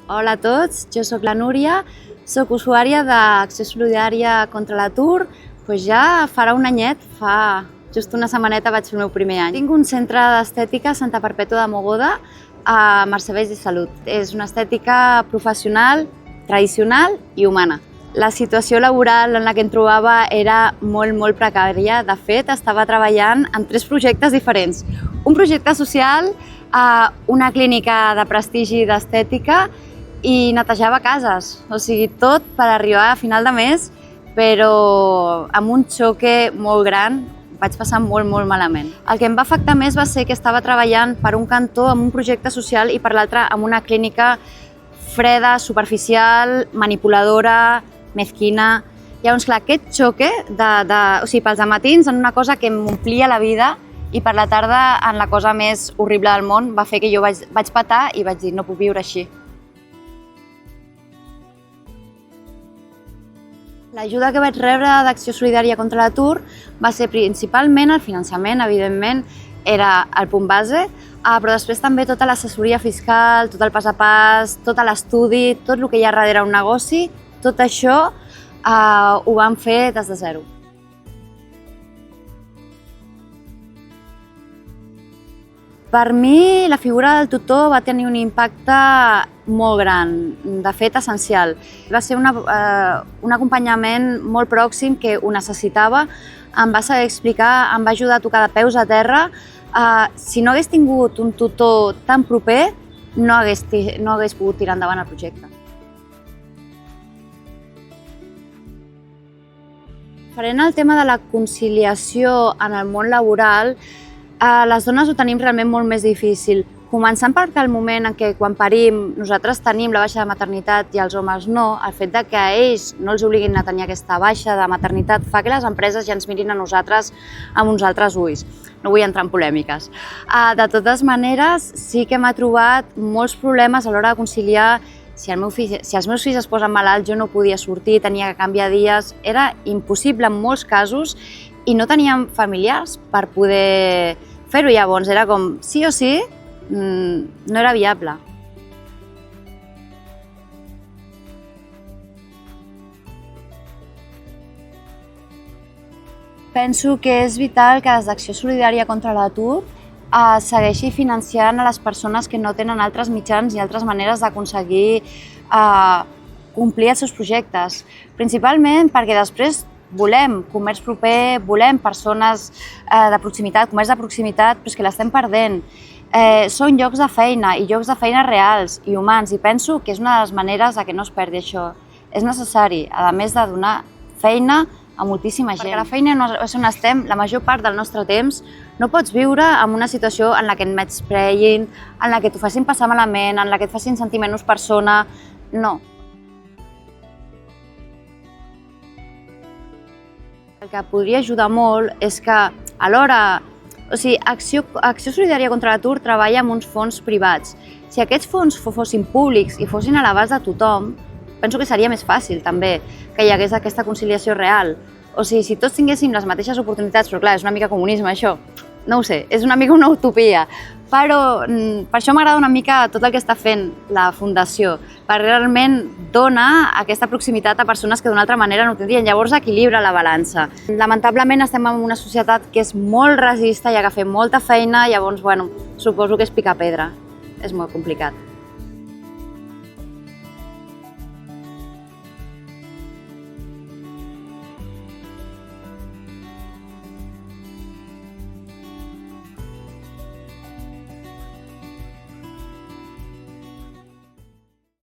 Hola a tots, jo sóc la Núria, sóc usuària d'Acció Solidària contra l'Atur, ja farà un anyet, fa just una setmaneta vaig fer el meu primer any. Tinc un centre d'estètica a Santa Perpètua de Mogoda, a Mercedès de Salut. És una estètica professional, tradicional i humana. La situació laboral en la que em trobava era molt precària. De fet, estava treballant en 3 projectes diferents. Un projecte social, una clínica de prestigi d'estètica i netejava cases. O sigui, tot per arribar a final de mes, però amb un xoque molt gran. Vaig passar molt malament. El que em va afectar més va ser que estava treballant per un cantó amb un projecte social i per l'altre amb una clínica freda, superficial, manipuladora, mesquina. Llavors, clar, aquest xoque, pels matins en una cosa que m'omplia la vida i per la tarda en la cosa més horrible del món, va fer que jo vaig petar i vaig dir no puc viure així. L'ajuda que vaig rebre d'Acció Solidària contra l'Atur va ser principalment el finançament, evidentment, era el punt base, però després també tota l'assessoria fiscal, tot el pas a pas, tot l'estudi, tot el que hi ha darrere un negoci, tot això ho vam fer des de zero. Per mi, la figura del tutor va tenir un impacte molt gran, de fet essencial. Va ser un acompanyament molt pròxim que ho necessitava, em va saber explicar, em va ajudar a tocar de peus a terra. Si no hagués tingut un tutor tan proper, no hagués pogut tirar endavant el projecte. Referent al tema de la conciliació en el món laboral, les dones ho tenim realment molt més difícil. Començant perquè el moment en què quan parim nosaltres tenim la baixa de maternitat i els homes no, el fet que a ells no els obliguin a tenir aquesta baixa de maternitat fa que les empreses ja ens mirin a nosaltres amb uns altres ulls. No vull entrar en polèmiques. De totes maneres, sí que m'ha trobat molts problemes a l'hora de conciliar. Si els meus fills es posen malalts, jo no podia sortir, tenia que canviar dies. Era impossible en molts casos i no teníem familiars per poder fer-ho. Llavors era com sí o sí, no era viable. Penso que és vital que des d'Acció Solidària contra l'Atur segueixi financiant a les persones que no tenen altres mitjans i altres maneres d'aconseguir complir els seus projectes. Principalment perquè després volem comerç proper, volem persones de proximitat, comerç de proximitat, però és que l'estem perdent. Són llocs de feina i llocs de feina reals i humans i penso que és una de les maneres que no es perdi això. És necessari, a més de donar feina a moltíssima gent. Perquè la feina és on estem la major part del nostre temps. No pots viure en una situació en la que et menyspreïn, en la que t'ho facin passar malament, en la que et facin sentir menys persona. No. El que podria ajudar molt és que alhora, Acció Solidària contra l'Atur treballa amb uns fons privats. Si aquests fons fossin públics i fossin a l'abast de tothom, penso que seria més fàcil també que hi hagués aquesta conciliació real. Si tots tinguéssim les mateixes oportunitats, però clar, és una mica comunisme això, no ho sé, és una mica una utopia, però per això m'agrada una mica tot el que està fent la Fundació, perquè realment dona aquesta proximitat a persones que d'una altra manera no ho tindrien, llavors equilibra la balança. Lamentablement estem en una societat que és molt racista i ha de fer molta feina, llavors, suposo que és picar pedra, és molt complicat.